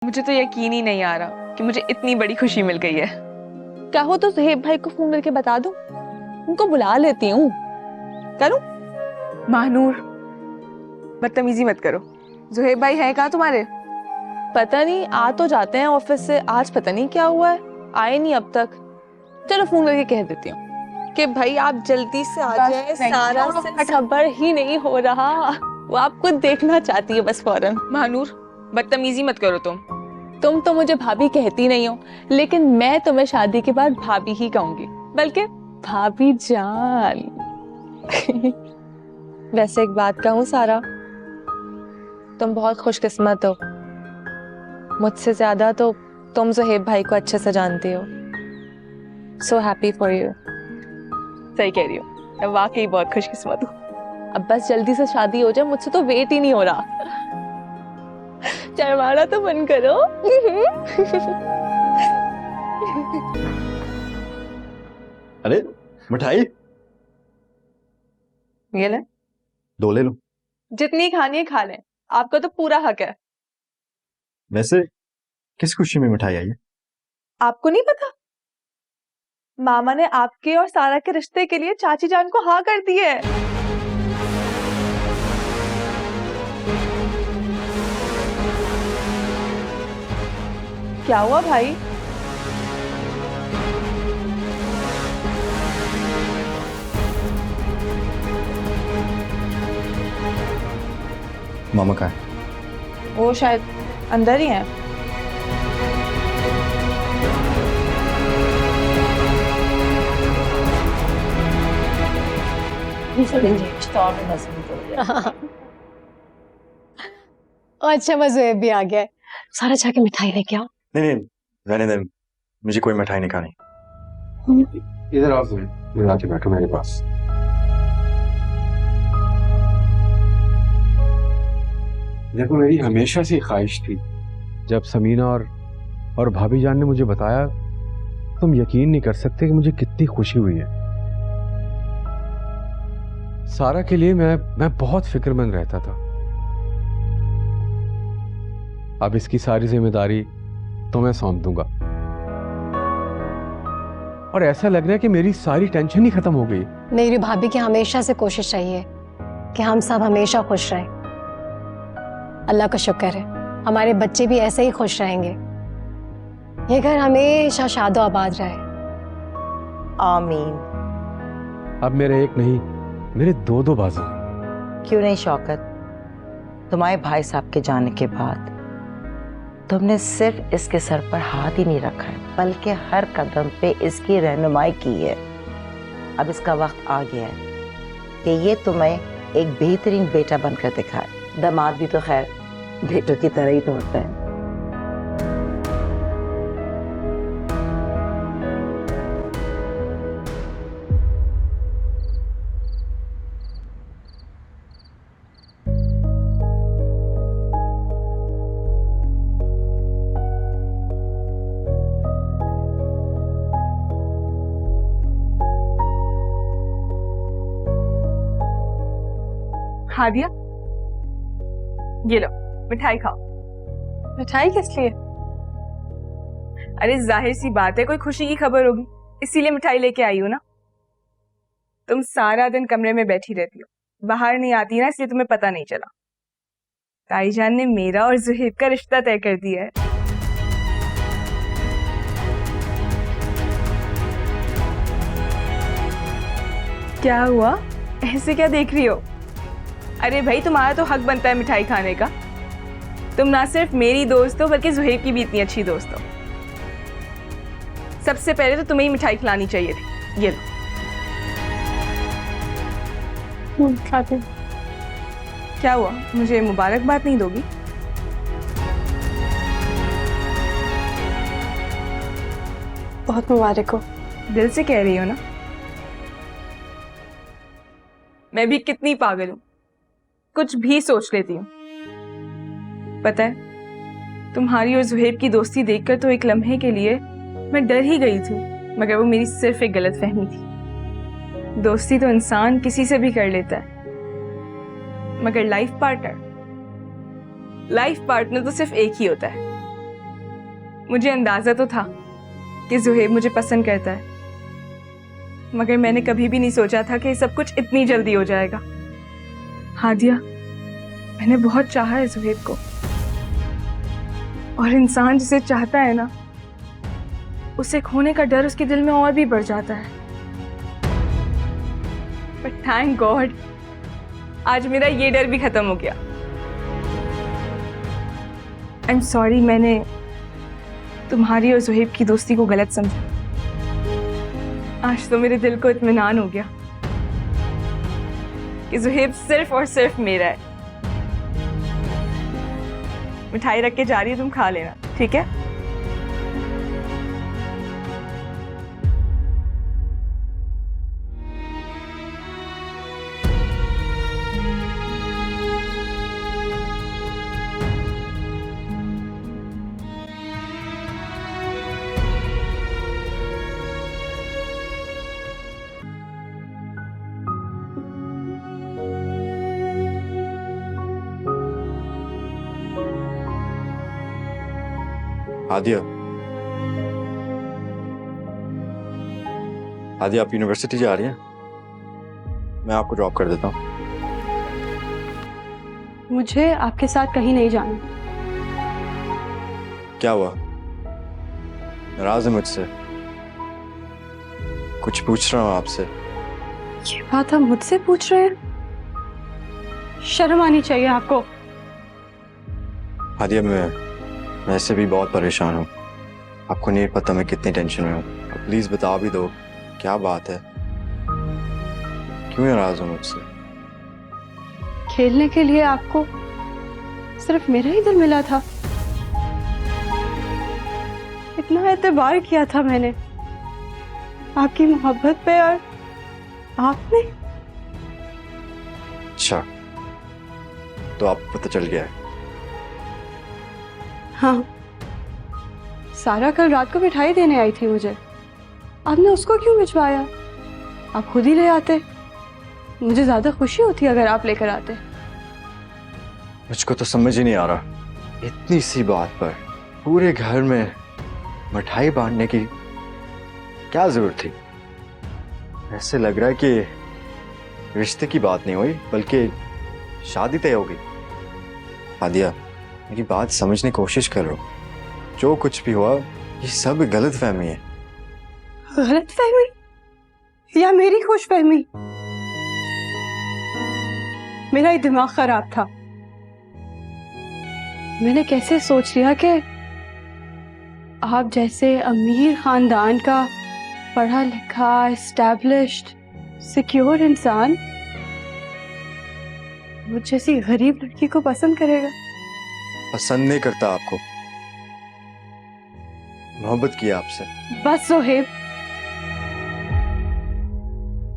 मुझे तो यकीन ही नहीं आ रहा कि मुझे इतनी बड़ी खुशी मिल गई है। कहो तो सुहेब भाई को फोन करके बता दो, उनको बुला लेती हूँ। करूँ? महानूर, बदतमीजी मत करो। जुहेब भाई है कहाँ तुम्हारे? पता नहीं, आ तो जाते हैं ऑफिस से, आज पता नहीं क्या हुआ है, आए नहीं अब तक। चलो फोन करके कह देती हूँ कि भाई आप जल्दी से आ जाए, सारा से खबर ही नहीं हो रहा, वो आपको देखना चाहती है बस फौरन। महानूर, बदतमीजी मत करो तुम तो मुझे भाभी कहती नहीं हो, लेकिन मैं तुम्हें शादी के बाद भाभी ही कहूंगी, बल्कि भाभी जान। वैसे एक बात कहूँ सारा, तुम बहुत खुशकिस्मत हो, मुझसे ज्यादा तो तुम ज़ुहैब भाई को अच्छे से जानती हो। So happy for you. सही कह रही हो, मैं वाकई बहुत खुशकिस्मत हूँ। अब बस जल्दी से शादी हो जाए, मुझसे तो वेट ही नहीं हो रहा। चाय तो बंद करो। अरे मिठाई ये ले, 2 ले लो। जितनी खानी है खा लें, आपका तो पूरा हक है। वैसे किस खुशी में मिठाई आई है? आपको नहीं पता, मामा ने आपके और सारा के रिश्ते के लिए चाची जान को हाँ कर दी है। क्या हुआ भाई? मामा कहाँ है? वो शायद अंदर ही है। अच्छा मज़े भी आ गया है। सारा जाके मिठाई लेके आओ। नहीं रहने दे, मुझे कोई मिठाई नहीं खानी। इधर आओ, इधर आके बैठो मेरे पास। देखो, मेरी हमेशा से ख्वाहिश थी, जब समीना और भाभी जान ने मुझे बताया, तुम यकीन नहीं कर सकते कि मुझे कितनी खुशी हुई है। सारा के लिए मैं बहुत फिक्रमंद रहता था। अब इसकी सारी जिम्मेदारी तो मैं सौंप दूंगा, और ऐसा लग रहा है कि मेरी सारी टेंशन ही खत्म हो गई। मेरी भाभी की हमेशा से कोशिश रही है कि हम सब हमेशा खुश रहें। अल्लाह का शुक्र है, हमारे बच्चे भी ऐसे ही खुश रहेंगे। ये घर हमेशा शादो आबाद रहे। आमीन। अब मेरे एक नहीं, मेरे 2 बाजू। क्यों नहीं शौकत, तुम्हारे भाई साहब के जाने के बाद तुमने सिर्फ इसके सर पर हाथ ही नहीं रखा है, बल्कि हर कदम पे इसकी रहनुमाई की है। अब इसका वक्त आ गया है कि ये तुम्हें एक बेहतरीन बेटा बनकर दिखाए। दामाद भी तो खैर बेटों की तरह ही तो होता है। हादिया, ये लो मिठाई खाओ। मिठाई किस लिए? अरे जाहिर सी बात है, कोई खुशी की खबर होगी इसीलिए मिठाई लेके आई हो ना। तुम सारा दिन कमरे में बैठी रहती हो, बाहर नहीं आती ना, इसलिए तुम्हें पता नहीं चला। ताईजान ने मेरा और ज़ुहैब का रिश्ता तय कर दिया है। क्या हुआ, ऐसे क्या देख रही हो? अरे भाई, तुम्हारा तो हक बनता है मिठाई खाने का। तुम ना सिर्फ मेरी दोस्त हो, बल्कि ज़ुहैब की भी इतनी अच्छी दोस्त हो। सबसे पहले तो तुम्हें ही मिठाई खिलानी चाहिए थी। ये लो। खाते। क्या हुआ, मुझे मुबारकबाद नहीं दोगी? बहुत मुबारक हो। दिल से कह रही हो ना? मैं भी कितनी पागल हूँ, कुछ भी सोच लेती हूँ। पता है, तुम्हारी और ज़ुहैब की दोस्ती देखकर तो एक लम्हे के लिए मैं डर ही गई थी, मगर वो मेरी सिर्फ एक गलतफहमी थी। दोस्ती तो इंसान किसी से भी कर लेता है, मगर लाइफ पार्टनर तो सिर्फ एक ही होता है। मुझे अंदाजा तो था कि ज़ुहैब मुझे पसंद करता है, मगर मैंने कभी भी नहीं सोचा था कि सब कुछ इतनी जल्दी हो जाएगा। हादिया, मैंने बहुत चाहा है ज़ुहैब को, और इंसान जिसे चाहता है ना, उसे खोने का डर उसके दिल में और भी बढ़ जाता है। बट थैंक गॉड, आज मेरा ये डर भी खत्म हो गया। आई एम सॉरी, मैंने तुम्हारी और ज़ुहैब की दोस्ती को गलत समझा। आज तो मेरे दिल को इत्मीनान हो गया कि ज़ुहैब सिर्फ और सिर्फ मेरा है। मिठाई रख के जा रही है, तुम खा लेना, ठीक है? हादिया, हादिया आप यूनिवर्सिटी जा रही हैं? मैं आपको ड्रॉप कर देता हूँ। मुझे आपके साथ कहीं नहीं जाना। क्या हुआ? नाराज है मुझसे? कुछ पूछ रहा हूँ आपसे। ये बात आप मुझसे पूछ रहे हैं? शर्म आनी चाहिए आपको। हादिया, मैं वैसे भी बहुत परेशान हूँ। आपको नहीं पता मैं कितनी टेंशन में हूँ। प्लीज बता भी दो, क्या बात है? क्यों नाराज हो मुझसे? खेलने के लिए आपको सिर्फ मेरा ही दिल मिला था? इतना एतबार किया था मैंने आपकी मोहब्बत पे, और आपने? अच्छा, तो आपको पता चल गया है? हाँ, सारा कल रात को मिठाई देने आई थी मुझे। आपने उसको क्यों भिजवाया? आप खुद ही ले आते। मुझे ज्यादा खुशी होती अगर आप लेकर आते। मुझको तो समझ ही नहीं आ रहा, इतनी सी बात पर पूरे घर में मिठाई बांटने की क्या जरूरत थी? ऐसे लग रहा है कि रिश्ते की बात नहीं हुई, बल्कि शादी तय हो गई। हादिया, मेरी बात समझने की कोशिश करो। जो कुछ भी हुआ, ये सब गलत फहमी है। गलत फहमी या मेरी खुश फहमी? मेरा ही दिमाग खराब था। मैंने कैसे सोच लिया कि आप जैसे अमीर खानदान का पढ़ा लिखा, एस्टैब्लिश्ड, सिक्योर इंसान मुझ जैसी गरीब लड़की को पसंद करेगा। पसंद नहीं करता आपको, मोहब्बत किया आपसे। बस ज़ुहैब,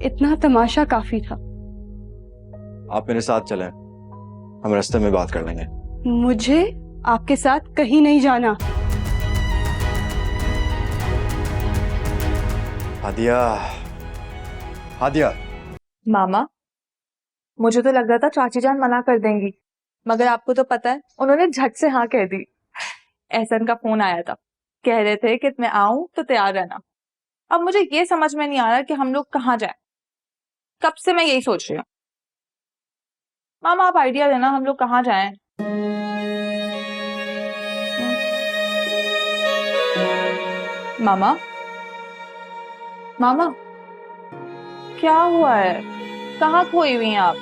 इतना तमाशा काफी था। आप मेरे साथ चलें, हम रास्ते में बात कर लेंगे। मुझे आपके साथ कहीं नहीं जाना। हादिया, हादिया। मामा, मुझे तो लग रहा था चाची जान मना कर देंगी, मगर आपको तो पता है उन्होंने झट से हाँ कह दी। एहसन का फोन आया था, कह रहे थे कि मैं आऊं तो तैयार रहना। अब मुझे ये समझ में नहीं आ रहा कि हम लोग कहाँ जाएं। कब से मैं यही सोच रही हूँ। मामा, आप आइडिया देना, हम लोग कहाँ जाएं? मामा, मामा, क्या हुआ है? कहाँ खोई हुई हैं आप?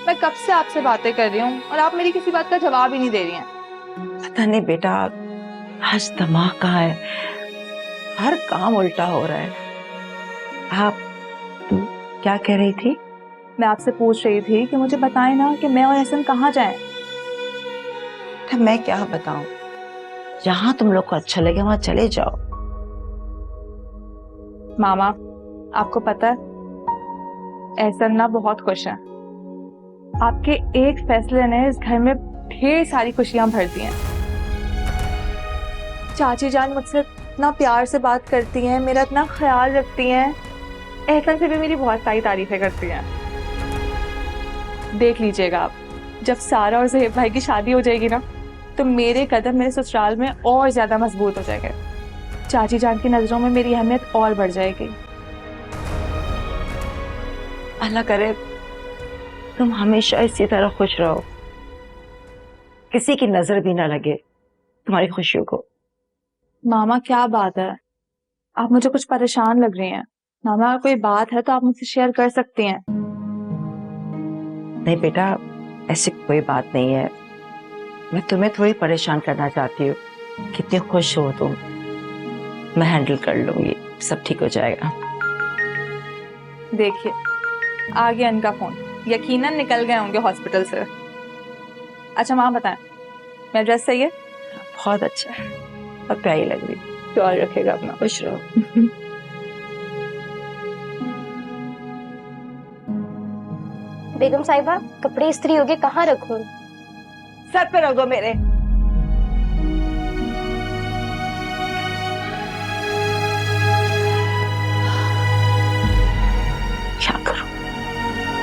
मैं कब से आपसे बातें कर रही हूँ और आप मेरी किसी बात का जवाब ही नहीं दे रही हैं। पता नहीं बेटा, आज दिमाग कहाँ है, हर काम उल्टा हो रहा है। आप क्या कह रही थी? मैं आपसे पूछ रही थी कि मुझे बताएं ना कि मैं और एहसन कहाँ जाएं। तो मैं क्या बताऊं, जहां तुम लोग को अच्छा लगे वहां चले जाओ। मामा, आपको पता है एहसन ना बहुत खुश है। आपके एक फैसले ने इस घर में ढेर सारी खुशियां भर दी हैं। चाची जान मुझसे इतना प्यार से बात करती हैं, मेरा इतना ख्याल रखती हैं। एहसन से भी मेरी बहुत सारी तारीफें करती हैं। देख लीजिएगा आप, जब सारा और ज़ुहैब भाई की शादी हो जाएगी ना, तो मेरे कदम मेरे ससुराल में और ज्यादा मजबूत हो जाएंगे। चाची जान की नजरों में मेरी अहमियत और बढ़ जाएगी। अल्लाह करे तुम हमेशा इसी तरह खुश रहो, किसी की नजर भी ना लगे तुम्हारी खुशियों को। मामा क्या बात है, आप मुझे कुछ परेशान लग रही हैं। मामा अगर कोई बात है तो आप मुझसे शेयर कर सकती हैं। नहीं बेटा, ऐसी कोई बात नहीं है। मैं तुम्हें थोड़ी परेशान करना चाहती हूँ। कितनी खुश हो तुम, मैं हैंडल कर लूंगी, सब ठीक हो जाएगा। देखिए आ गया इनका फोन, यकीनन निकल गए होंगे हॉस्पिटल से। अच्छा माँ बताएं, मेरा ड्रेस सही है? बहुत अच्छा है और प्यारी लग रही। ख्याल रखेगा अपना। खुश रहो। बेगम साहिबा, कपड़े इस्त्री हो गए, कहाँ रखूं? सर पे रखो मेरे।